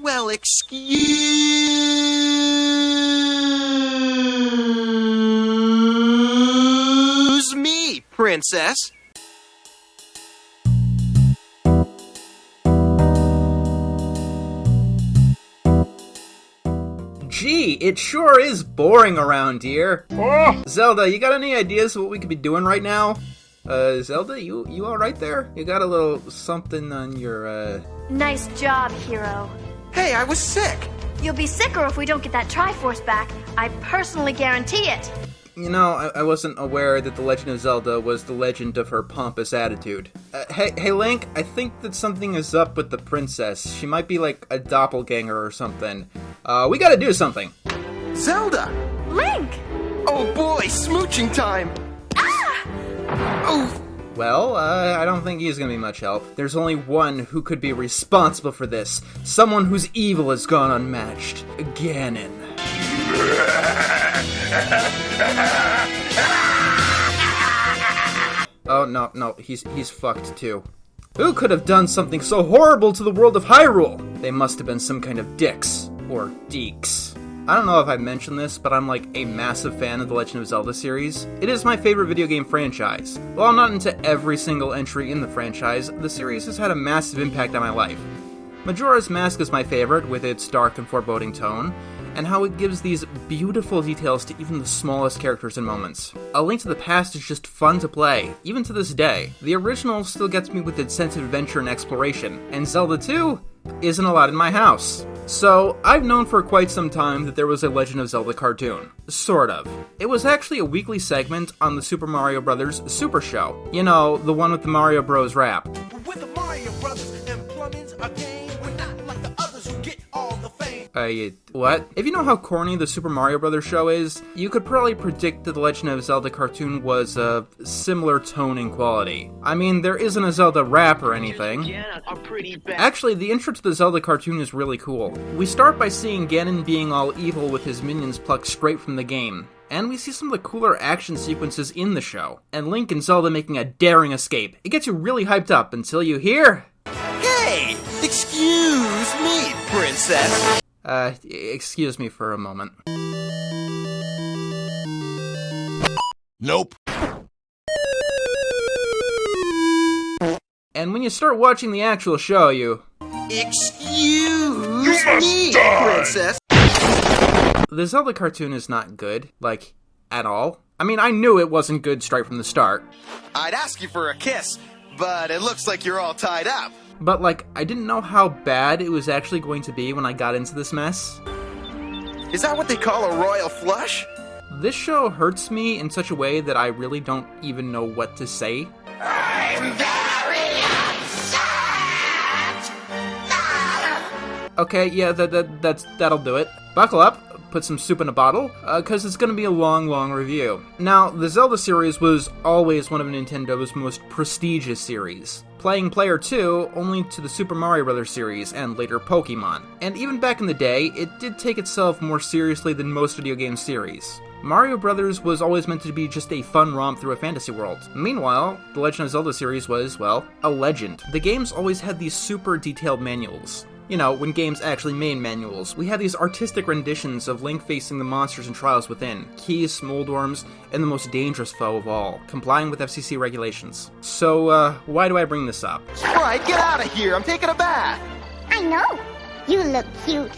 Well, excuse me, princess. Gee, it sure is boring around here. Oh. Zelda, you got any ideas of what we could be doing right now? Zelda, you alright there? You got a little something on your, Nice job, hero. Hey, I was sick. You'll be sicker if we don't get that Triforce back. I personally guarantee it. You know, I wasn't aware that The Legend of Zelda was the legend of her pompous attitude. Hey, Link, I think that something is up with the princess. She might be like a doppelganger or something. We gotta do something. Zelda! Link! Oh boy, smooching time! Oh. Well, I don't think he's gonna be much help. There's only one who could be responsible for this. Someone whose evil has gone unmatched. Ganon. Oh, no, he's fucked too. Who could have done something so horrible to the world of Hyrule? They must have been some kind of dicks. Or deeks. I don't know if I've mentioned this, but I'm like a massive fan of the Legend of Zelda series. It is my favorite video game franchise. While I'm not into every single entry in the franchise, the series has had a massive impact on my life. Majora's Mask is my favorite, with its dark and foreboding tone, and how it gives these beautiful details to even the smallest characters and moments. A Link to the Past is just fun to play, even to this day. The original still gets me with its sense of adventure and exploration, and Zelda 2 isn't allowed in my house. So, I've known for quite some time that there was a Legend of Zelda cartoon. Sort of. It was actually a weekly segment on the Super Mario Bros. Super Show. You know, the one with the Mario Bros. Rap. With the Mario Brothers and plumbing's a game, we're not like the others who get all the fame. What? If you know how corny the Super Mario Bros. Show is, you could probably predict that the Legend of Zelda cartoon was a similar tone and quality. I mean, there isn't a Zelda rap or anything. Actually, the intro to the Zelda cartoon is really cool. We start by seeing Ganon being all evil with his minions plucked straight from the game. And we see some of the cooler action sequences in the show. And Link and Zelda making a daring escape. It gets you really hyped up until you hear... Hey! Excuse me, princess! Excuse me for a moment. Nope. And when you start watching the actual show, you... Excuse me, princess! The Zelda cartoon is not good, like, at all. I mean, I knew it wasn't good straight from the start. I'd ask you for a kiss, but it looks like you're all tied up. But, like, I didn't know how bad it was actually going to be when I got into this mess. Is that what they call a royal flush? This show hurts me in such a way that I really don't even know what to say. I'm very upset! Okay, yeah, that'll do it. Buckle up. Put some soup in a bottle, because it's going to be a long review. Now, the Zelda series was always one of Nintendo's most prestigious series, playing Player 2 only to the Super Mario Bros. Series and later Pokemon. And even back in the day, it did take itself more seriously than most video game series. Mario Bros. Was always meant to be just a fun romp through a fantasy world. Meanwhile, the Legend of Zelda series was, well, a legend. The games always had these super detailed manuals. You know, when games actually made manuals, we had these artistic renditions of Link facing the monsters and trials within, Keys, Moldworms, and the most dangerous foe of all, complying with FCC regulations. So, why do I bring this up? Right, get out of here, I'm taking a bath! I know. You look cute.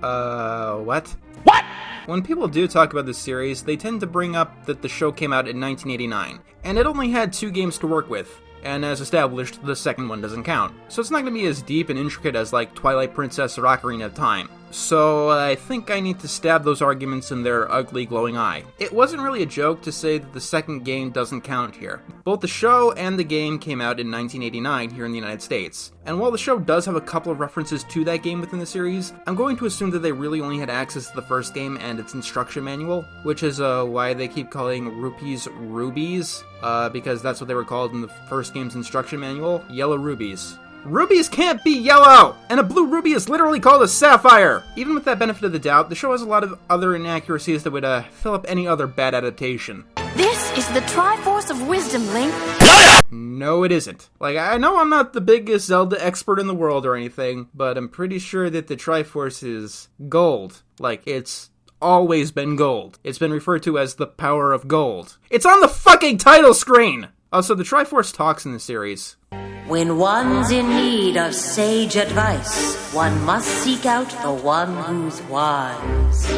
What? What? When people do talk about this series, they tend to bring up that the show came out in 1989, and it only had 2 games to work with. And as established, the second one doesn't count. So it's not going to be as deep and intricate as, like, Twilight Princess or Ocarina of Time. So I think I need to stab those arguments in their ugly, glowing eye. It wasn't really a joke to say that the second game doesn't count here. Both the show and the game came out in 1989 here in the United States. And while the show does have a couple of references to that game within the series, I'm going to assume that they really only had access to the first game and its instruction manual, which is why they keep calling rupees rubies, because that's what they were called in the first game's instruction manual, yellow rubies. Rubies can't be yellow! And a blue ruby is literally called a sapphire! Even with that benefit of the doubt, the show has a lot of other inaccuracies that would fill up any other bad adaptation. This is the Triforce of Wisdom, Link. No, it isn't. Like, I know I'm not the biggest Zelda expert in the world or anything, but I'm pretty sure that the Triforce is gold. Like, it's always been gold. It's been referred to as the power of gold. It's on the fucking title screen! Also, the Triforce talks in the series. When one's in need of sage advice, one must seek out the one who's wise.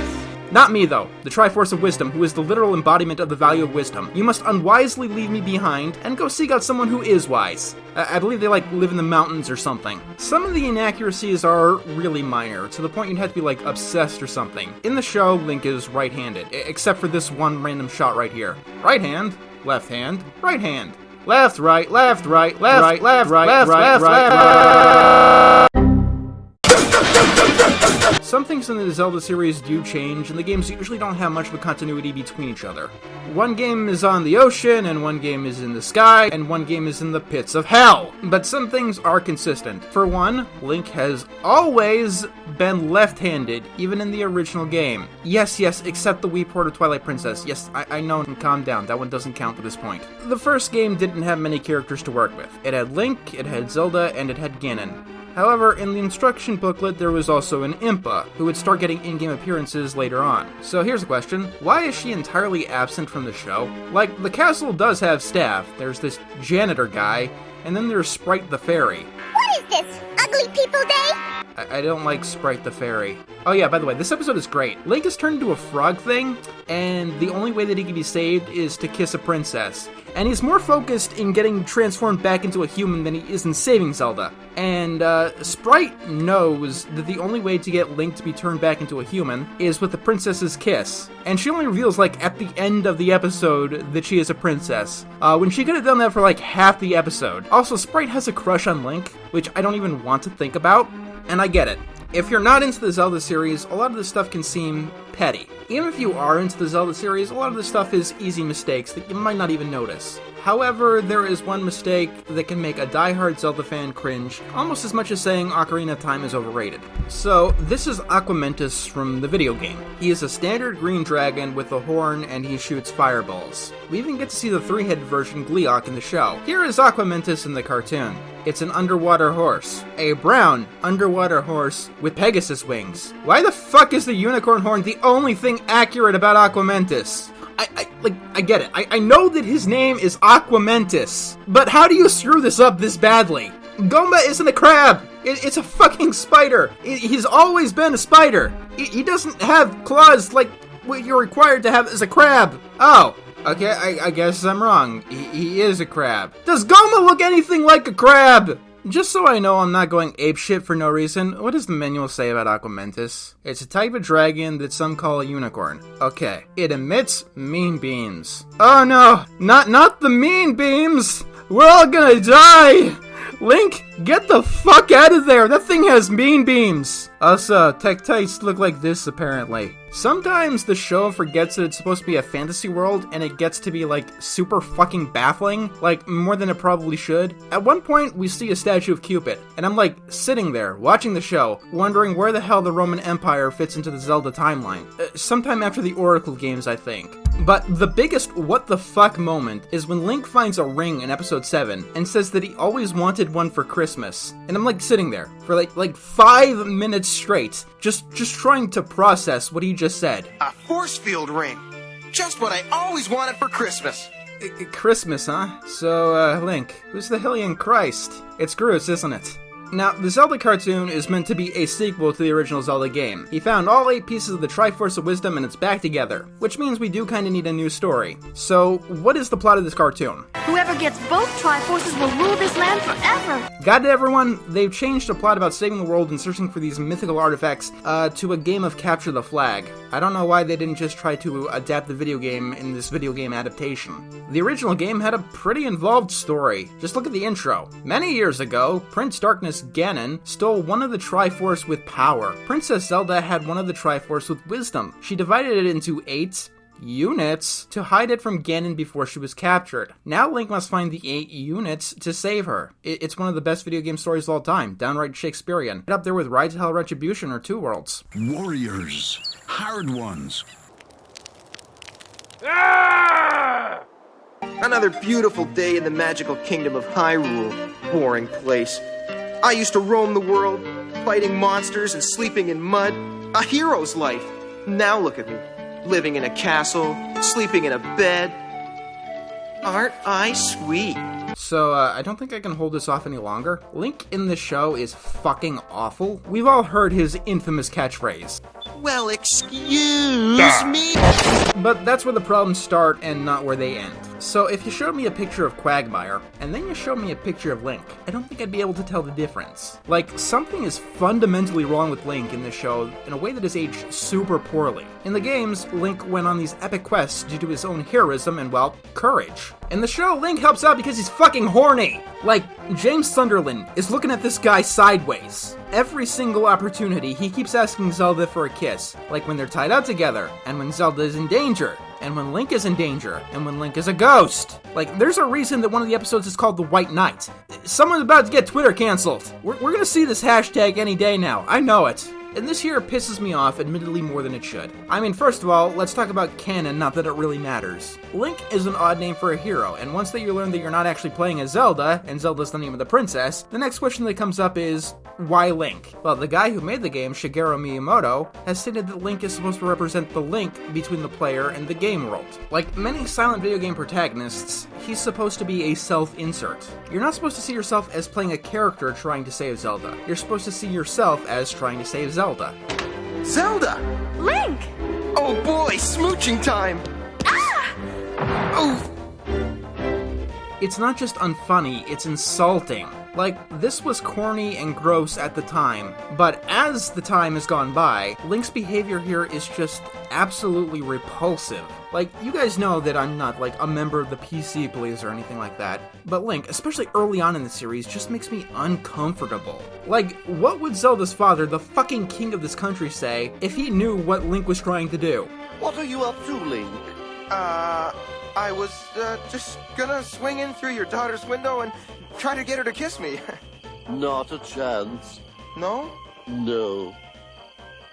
Not me, though. The Triforce of Wisdom, who is the literal embodiment of the value of wisdom. You must unwisely leave me behind and go seek out someone who is wise. I believe they, live in the mountains or something. Some of the inaccuracies are really minor, to the point you'd have to be, obsessed or something. In the show, Link is right-handed, except for this one random shot right here. Right hand, left hand, right hand. Left, right, left, right, left, right, left, right, left, left, right. Some things in the Zelda series do change, and the games usually don't have much of a continuity between each other. One game is on the ocean, and one game is in the sky, and one game is in the pits of hell. But some things are consistent. For one, Link has always been left-handed, even in the original game. Yes, except the Wii port of Twilight Princess. Yes, I know, calm down, that one doesn't count at this point. The first game didn't have many characters to work with. It had Link, it had Zelda, and it had Ganon. However, in the instruction booklet, there was also an Impa, who would start getting in-game appearances later on. So here's a question. Why is she entirely absent from the show? The castle does have staff. There's this janitor guy, and then there's Sprite the Fairy. What is this? Ugly People Day? I don't like Sprite the Fairy. Oh yeah, by the way, this episode is great. Link is turned into a frog thing, and the only way that he can be saved is to kiss a princess. And he's more focused in getting transformed back into a human than he is in saving Zelda. And Sprite knows that the only way to get Link to be turned back into a human is with the princess's kiss. And she only reveals, at the end of the episode that she is a princess. When she could have done that for, half the episode. Also, Sprite has a crush on Link, which I don't even want to think about. And I get it. If you're not into the Zelda series, a lot of this stuff can seem petty. Even if you are into the Zelda series, a lot of this stuff is easy mistakes that you might not even notice. However, there is one mistake that can make a diehard Zelda fan cringe almost as much as saying Ocarina of Time is overrated. So, this is Aquamentus from the video game. He is a standard green dragon with a horn and he shoots fireballs. We even get to see the three-headed version Gleeok in the show. Here is Aquamentus in the cartoon. It's an underwater horse. A brown underwater horse with Pegasus wings. Why the fuck is the unicorn horn the only thing accurate about Aquamentus? I get it. I know that his name is Aquamentus, but how do you screw this up this badly? Goomba isn't a crab! It's a fucking spider! He's always been a spider! He doesn't have claws like what you're required to have as a crab! Oh, okay, I guess I'm wrong. He is a crab. Does Goomba look anything like a crab? Just so I know I'm not going apeshit for no reason, what does the manual say about Aquamentus? It's a type of dragon that some call a unicorn. Okay. It emits mean beams. Oh no! Not the mean beams! We're all gonna die! Link, get the fuck out of there! That thing has mean beams! Also, Tektites look like this, apparently. Sometimes the show forgets that it's supposed to be a fantasy world, and it gets to be, super fucking baffling, more than it probably should. At one point, we see a statue of Cupid, and I'm, sitting there, watching the show, wondering where the hell the Roman Empire fits into the Zelda timeline. Sometime after the Oracle games, I think. But the biggest what the fuck moment is when Link finds a ring in episode 7 and says that he always wanted one for Christmas. And I'm sitting there for 5 minutes straight, just trying to process what he just said. A force field ring. Just what I always wanted for Christmas. Christmas, huh? So, Link, who's the Hylian Christ? It's Groose, isn't it? Now, the Zelda cartoon is meant to be a sequel to the original Zelda game. He found all 8 pieces of the Triforce of Wisdom and it's back together, which means we do kinda need a new story. So, what is the plot of this cartoon? Whoever gets both Triforces will rule this land forever. Got it, everyone? They've changed the plot about saving the world and searching for these mythical artifacts to a game of capture the flag. I don't know why they didn't just try to adapt the video game in this video game adaptation. The original game had a pretty involved story. Just look at the intro. Many years ago, Prince Darkness Ganon stole one of the Triforce with power. Princess Zelda had one of the Triforce with wisdom. She divided it into 8 units to hide it from Ganon before she was captured. Now Link must find the 8 units to save her. It's one of the best video game stories of all time, downright Shakespearean. Up there with Ride to Hell Retribution or Two Worlds. Warriors, hard ones. Ah! Another beautiful day in the magical kingdom of Hyrule. Boring place. I used to roam the world, fighting monsters and sleeping in mud. A hero's life. Now look at me. Living in a castle, sleeping in a bed. Aren't I sweet? So, I don't think I can hold this off any longer. Link in this show is fucking awful. We've all heard his infamous catchphrase. Well, excuse me. But that's where the problems start and not where they end. So if you showed me a picture of Quagmire, and then you showed me a picture of Link, I don't think I'd be able to tell the difference. Like, something is fundamentally wrong with Link in this show in a way that is aged super poorly. In the games, Link went on these epic quests due to his own heroism and, well, courage. In the show, Link helps out because he's fucking horny! Like, James Sunderland is looking at this guy sideways. Every single opportunity, he keeps asking Zelda for a kiss, like when they're tied up together, and when Zelda is in danger, and when Link is in danger, and when Link is a ghost. Like, there's a reason that one of the episodes is called The White Knight. Someone's about to get Twitter canceled. We're gonna see this hashtag any day now, I know it. And this here pisses me off, admittedly more than it should. I mean, first of all, let's talk about canon, not that it really matters. Link is an odd name for a hero, and once that you learn that you're not actually playing as Zelda, and Zelda's the name of the princess, the next question that comes up is, why Link? Well, the guy who made the game, Shigeru Miyamoto, has stated that Link is supposed to represent the link between the player and the game world. Like many silent video game protagonists, he's supposed to be a self-insert. You're not supposed to see yourself as playing a character trying to save Zelda. You're supposed to see yourself as trying to save Zelda. Zelda! Link! Oh boy, smooching time! Ah! Oh! It's not just unfunny, it's insulting. Like, this was corny and gross at the time, but as the time has gone by, Link's behavior here is just absolutely repulsive. Like, you guys know that I'm not, like, a member of the PC police or anything like that, but Link, especially early on in the series, just makes me uncomfortable. Like, what would Zelda's father, the fucking king of this country, say if he knew what Link was trying to do? What are you up to, Link? I was, just gonna swing in through your daughter's window and try to get her to kiss me. Not a chance. No? No.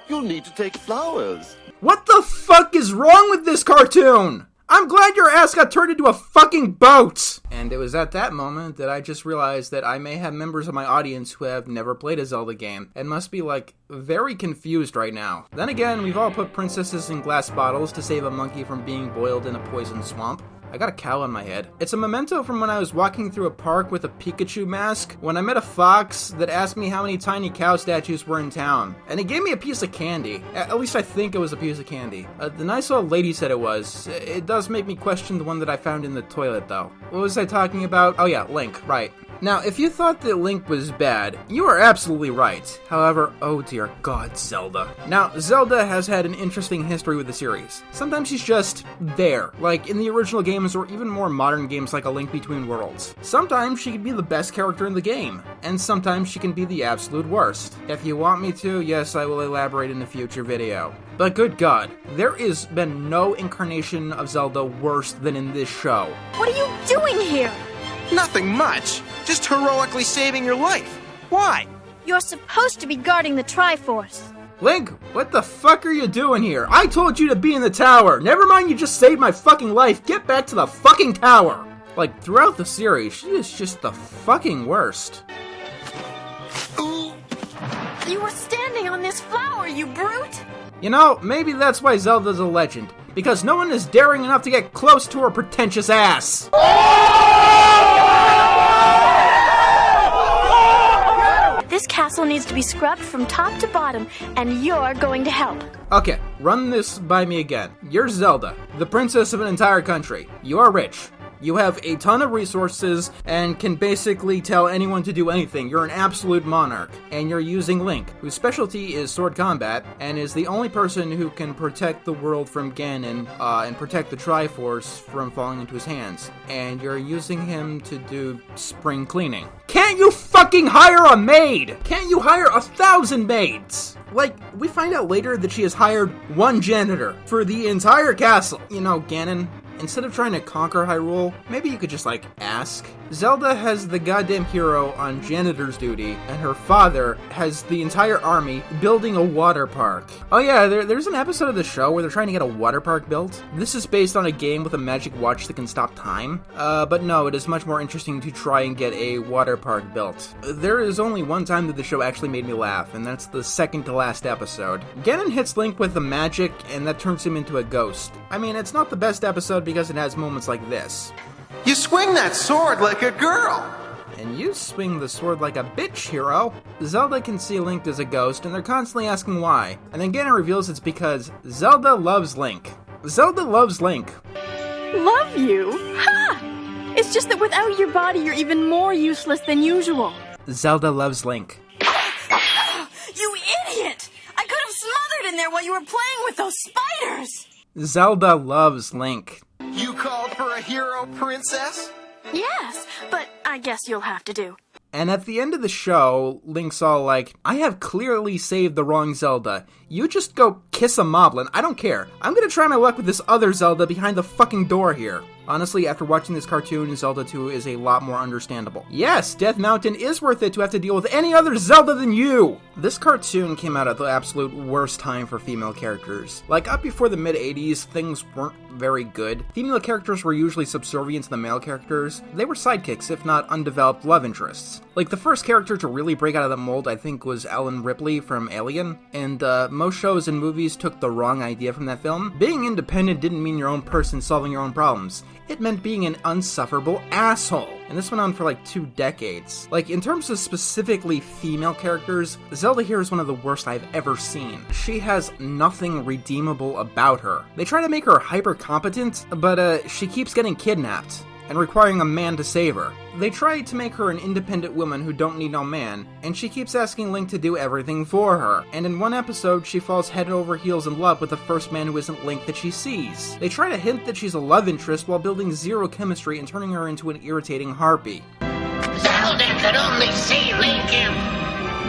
You'll need to take flowers. What the fuck is wrong with this cartoon? I'm glad your ass got turned into a fucking boat! And it was at that moment that I just realized that I may have members of my audience who have never played a Zelda game, and must be, like, very confused right now. Then again, we've all put princesses in glass bottles to save a monkey from being boiled in a poison swamp. I got a cow on my head. It's a memento from when I was walking through a park with a Pikachu mask, when I met a fox that asked me how many tiny cow statues were in town. And he gave me a piece of candy. At least I think it was a piece of candy. The nice old lady said it was. It does make me question the one that I found in the toilet, though. What was I talking about? Oh yeah, Link, right. Now, if you thought that Link was bad, you are absolutely right. However, oh dear God, Zelda. Now, Zelda has had an interesting history with the series. Sometimes she's just there, like in the original games or even more modern games like A Link Between Worlds. Sometimes she can be the best character in the game, and sometimes she can be the absolute worst. If you want me to, yes, I will elaborate in a future video. But good God, there has been no incarnation of Zelda worse than in this show. What are you doing here? Nothing much. Just heroically saving your life. Why? You're supposed to be guarding the Triforce. Link, what the fuck are you doing here? I told you to be in the tower. Never mind you just saved my fucking life. Get back to the fucking tower. Like, throughout the series, she is just the fucking worst. You were standing on this flower, you brute! You know, maybe that's why Zelda's a legend. Because no one is daring enough to get close to her pretentious ass. This castle needs to be scrubbed from top to bottom, and you're going to help. Okay, run this by me again. You're Zelda, the princess of an entire country. You are rich. You have a ton of resources and can basically tell anyone to do anything. You're an absolute monarch. And you're using Link, whose specialty is sword combat, and is the only person who can protect the world from Ganon, and protect the Triforce from falling into his hands. And you're using him to do spring cleaning. Can't you fucking hire a maid? Can't you hire 1,000 maids? Like, we find out later that she has hired one janitor for the entire castle. You know, Ganon, instead of trying to conquer Hyrule, maybe you could just, like, ask. Zelda has the goddamn hero on janitor's duty, and her father has the entire army building a water park. Oh yeah, there's an episode of the show where they're trying to get a water park built. This is based on a game with a magic watch that can stop time. But no, it is much more interesting to try and get a water park built. There is only one time that the show actually made me laugh, and that's the second to last episode. Ganon hits Link with the magic, and that turns him into a ghost. I mean, it's not the best episode because it has moments like this. You swing that sword like a girl! And you swing the sword like a bitch, hero. Zelda can see Link as a ghost, and they're constantly asking why. And then Ganon reveals it's because Zelda loves Link. Zelda loves Link. Love you? Ha! It's just that without your body, you're even more useless than usual. Zelda loves Link. You idiot! I could have smothered in there while you were playing with those spiders! Zelda loves Link. You called for a hero, princess? Yes, but I guess you'll have to do. And at the end of the show, Link's all like, I have clearly saved the wrong Zelda. You just go kiss a moblin. I don't care. I'm gonna try my luck with this other Zelda behind the fucking door here. Honestly, after watching this cartoon, Zelda 2 is a lot more understandable. Yes, Death Mountain is worth it to have to deal with any other Zelda than you! This cartoon came out at the absolute worst time for female characters. Like, up before the mid-80s, things weren't very good. Female characters were usually subservient to the male characters. They were sidekicks, if not undeveloped love interests. Like, the first character to really break out of the mold, I think, was Ellen Ripley from Alien, and most shows and movies took the wrong idea from that film. Being independent didn't mean your own person solving your own problems. It meant being an unsufferable asshole. And this went on for like 2 decades. Like, in terms of specifically female characters, Zelda here is one of the worst I've ever seen. She has nothing redeemable about her. They try to make her hyper-competent, but she keeps getting kidnapped and requiring a man to save her. They try to make her an independent woman who don't need no man, and she keeps asking Link to do everything for her. And in one episode, she falls head over heels in love with the first man who isn't Link that she sees. They try to hint that she's a love interest while building zero chemistry and turning her into an irritating harpy. Zelda could only see Link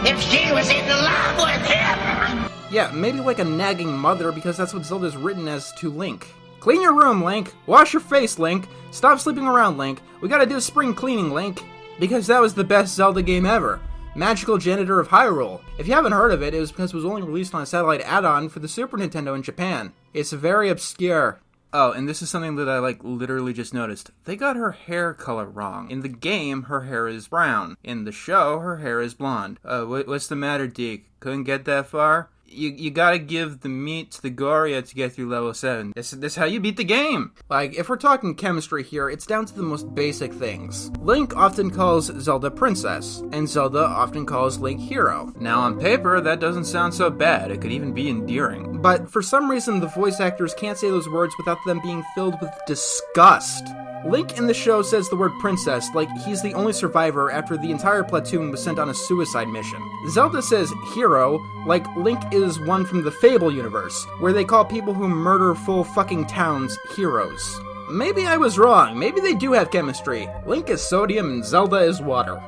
if she was in love with him! Yeah, maybe like a nagging mother, because that's what Zelda's written as to Link. Clean your room, Link. Wash your face, Link. Stop sleeping around, Link. We gotta do spring cleaning, Link. Because that was the best Zelda game ever. Magical Janitor of Hyrule. If you haven't heard of it, it was because it was only released on a satellite add-on for the Super Nintendo in Japan. It's very obscure. Oh, and this is something that I, literally just noticed. They got her hair color wrong. In the game, her hair is brown. In the show, her hair is blonde. What's the matter, Deke? Couldn't get that far? You gotta give the meat to the Goria to get through level 7. This how you beat the game! Like, if we're talking chemistry here, it's down to the most basic things. Link often calls Zelda Princess, and Zelda often calls Link Hero. Now, on paper, that doesn't sound so bad. It could even be endearing. But for some reason, the voice actors can't say those words without them being filled with disgust. Link in the show says the word princess like he's the only survivor after the entire platoon was sent on a suicide mission. Zelda says hero like Link is one from the Fable universe, where they call people who murder full fucking towns heroes. Maybe I was wrong. Maybe they do have chemistry. Link is sodium and Zelda is water.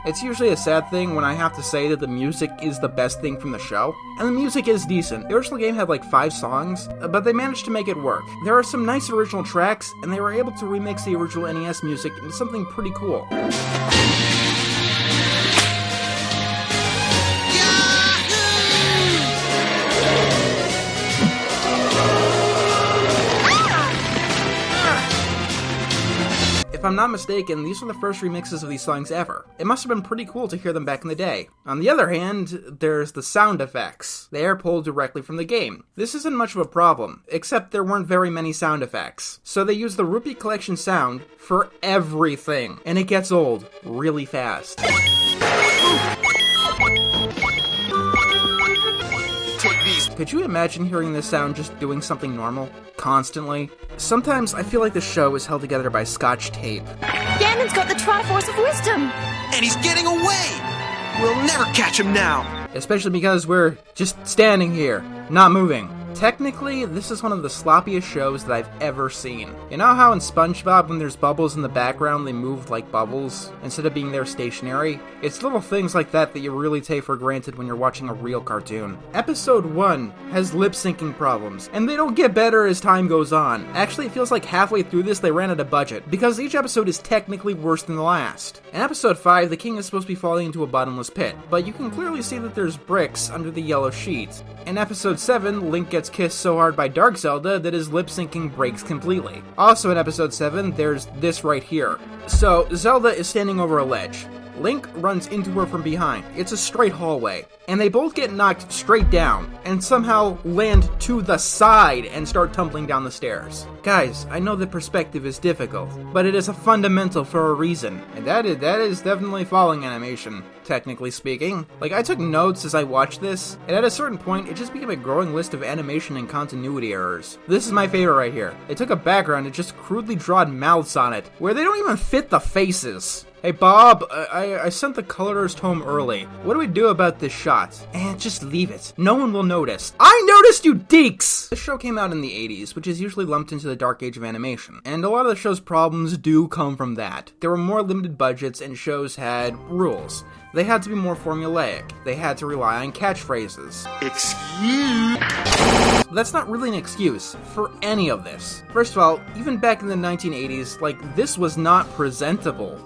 It's usually a sad thing when I have to say that the music is the best thing from the show. And the music is decent. The original game had 5 songs, but they managed to make it work. There are some nice original tracks, and they were able to remix the original NES music into something pretty cool. If I'm not mistaken, these were the first remixes of these songs ever. It must have been pretty cool to hear them back in the day. On the other hand, there's the sound effects. They are pulled directly from the game. This isn't much of a problem, except there weren't very many sound effects. So they use the Rupee Collection sound for everything, and it gets old really fast. Could you imagine hearing this sound just doing something normal? Constantly? Sometimes I feel like the show is held together by Scotch tape. Ganon's got the Triforce of Wisdom! And he's getting away! We'll never catch him now! Especially because we're just standing here, not moving. Technically, this is one of the sloppiest shows that I've ever seen. You know how in SpongeBob, when there's bubbles in the background, they move like bubbles, instead of being there stationary? It's little things like that you really take for granted when you're watching a real cartoon. Episode 1 has lip-syncing problems, and they don't get better as time goes on. Actually, it feels like halfway through this, they ran out of budget, because each episode is technically worse than the last. In episode 5, the king is supposed to be falling into a bottomless pit, but you can clearly see that there's bricks under the yellow sheet. In episode 7, Link gets kissed so hard by Dark Zelda that his lip-syncing breaks completely. Also in episode 7, there's this right here. So, Zelda is standing over a ledge. Link runs into her from behind. It's a straight hallway. And they both get knocked straight down, and somehow land to the side and start tumbling down the stairs. Guys, I know that perspective is difficult, but it is a fundamental for a reason. And that is definitely falling animation, technically speaking. Like, I took notes as I watched this, and at a certain point, it just became a growing list of animation and continuity errors. This is my favorite right here. They took a background and just crudely drawn mouths on it, where they don't even fit the faces. Hey Bob, I sent the colorist home early. What do we do about this shot? Just leave it. No one will notice. I noticed, you deeks! This show came out in the 80s, which is usually lumped into the dark age of animation. And a lot of the show's problems do come from that. There were more limited budgets and shows had rules. They had to be more formulaic. They had to rely on catchphrases. That's not really an excuse for any of this. First of all, even back in the 1980s, this was not presentable.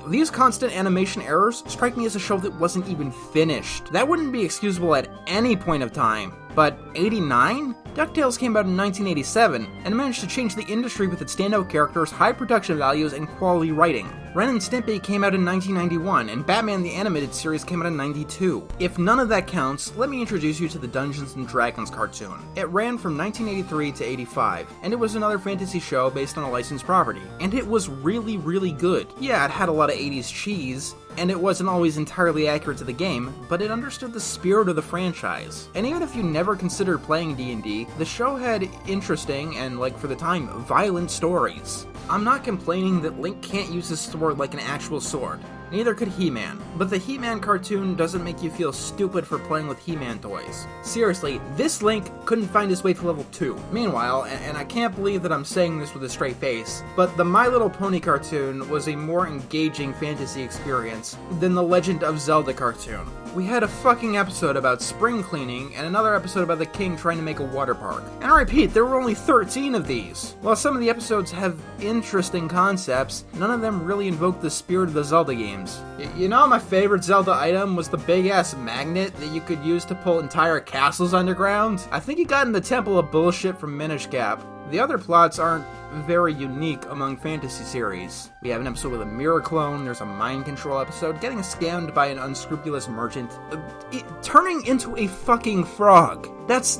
These constant animation errors strike me as a show that wasn't even finished. That wouldn't be excusable at any point of time. But 89? DuckTales came out in 1987 and managed to change the industry with its standout characters, high production values, and quality writing. Ren and Stimpy came out in 1991, and Batman the Animated Series came out in 92. If none of that counts, let me introduce you to the Dungeons & Dragons cartoon. It ran from 1983 to 85, and it was another fantasy show based on a licensed property. And it was really, really good. Yeah, it had a lot of 80s cheese, and it wasn't always entirely accurate to the game, but it understood the spirit of the franchise. And even if you never considered playing D&D, the show had interesting and, for the time, violent stories. I'm not complaining that Link can't use his sword like an actual sword. Neither could He-Man. But the He-Man cartoon doesn't make you feel stupid for playing with He-Man toys. Seriously, this Link couldn't find his way to level 2. Meanwhile, and I can't believe that I'm saying this with a straight face, but the My Little Pony cartoon was a more engaging fantasy experience than the Legend of Zelda cartoon. We had a fucking episode about spring cleaning and another episode about the king trying to make a water park. And I repeat, there were only 13 of these. While some of the episodes have interesting concepts, none of them really invoke the spirit of the Zelda games. You know, my favorite Zelda item was the big-ass magnet that you could use to pull entire castles underground. I think it got in the Temple of Bullshit from Minish Cap. The other plots aren't very unique among fantasy series. We have an episode with a mirror clone, there's a mind control episode, getting scammed by an unscrupulous merchant, turning into a fucking frog. That's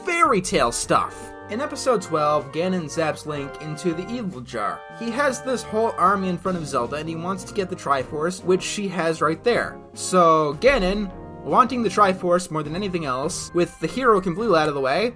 fairy tale stuff. In episode 12, Ganon zaps Link into the evil jar. He has this whole army in front of Zelda and he wants to get the Triforce, which she has right there. So Ganon, wanting the Triforce more than anything else, with the hero completely out of the way,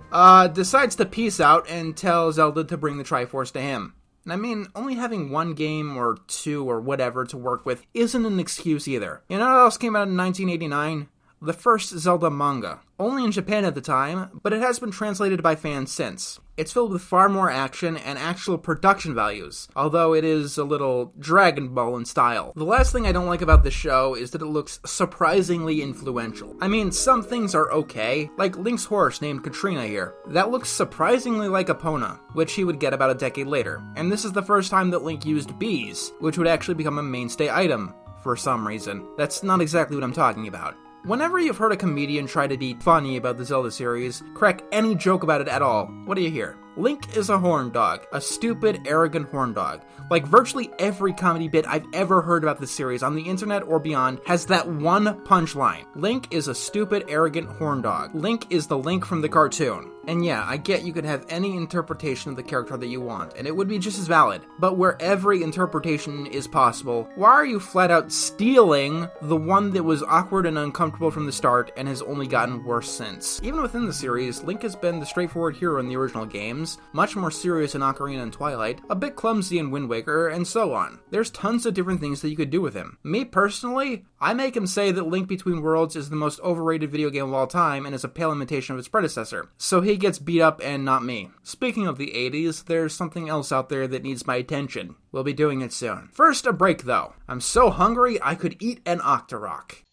decides to peace out and tell Zelda to bring the Triforce to him. And I mean, only having one game or two or whatever to work with isn't an excuse either. You know what else came out in 1989? The first Zelda manga. Only in Japan at the time, but it has been translated by fans since. It's filled with far more action and actual production values, although it is a little Dragon Ball in style. The last thing I don't like about this show is that it looks surprisingly influential. I mean, some things are okay, like Link's horse named Katrina here. That looks surprisingly like Epona, which he would get about a decade later. And this is the first time that Link used bees, which would actually become a mainstay item, for some reason. That's not exactly what I'm talking about. Whenever you've heard a comedian try to be funny about the Zelda series, crack any joke about it at all, what do you hear? Link is a horn dog. A stupid, arrogant horn dog. Like virtually every comedy bit I've ever heard about this series on the internet or beyond has that one punchline. Link is a stupid, arrogant horn dog. Link is the Link from the cartoon. And yeah, I get you could have any interpretation of the character that you want, and it would be just as valid. But where every interpretation is possible, why are you flat out stealing the one that was awkward and uncomfortable from the start and has only gotten worse since? Even within the series, Link has been the straightforward hero in the original games, much more serious in Ocarina and Twilight, a bit clumsy in Wind Waker, and so on. There's tons of different things that you could do with him. Me personally, I make him say that Link Between Worlds is the most overrated video game of all time and is a pale imitation of its predecessor, so he he gets beat up and not me. Speaking of the 80s, there's something else out there that needs my attention. We'll be doing it soon. First, a break though. I'm so hungry I could eat an Octorok.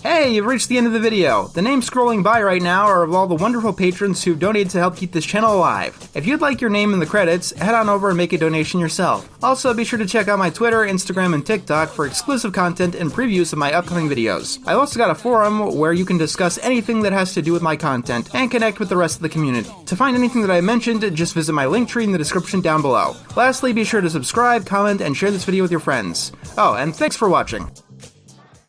Hey, you've reached the end of the video. The names scrolling by right now are of all the wonderful patrons who've donated to help keep this channel alive. If you'd like your name in the credits, head on over and make a donation yourself. Also, be sure to check out my Twitter, Instagram, and TikTok for exclusive content and previews of my upcoming videos. I've also got a forum where you can discuss anything that has to do with my content and connect with the rest of the community. To find anything that I mentioned, just visit my link tree in the description down below. Lastly, be sure to subscribe, comment, and share this video with your friends. Oh, and thanks for watching.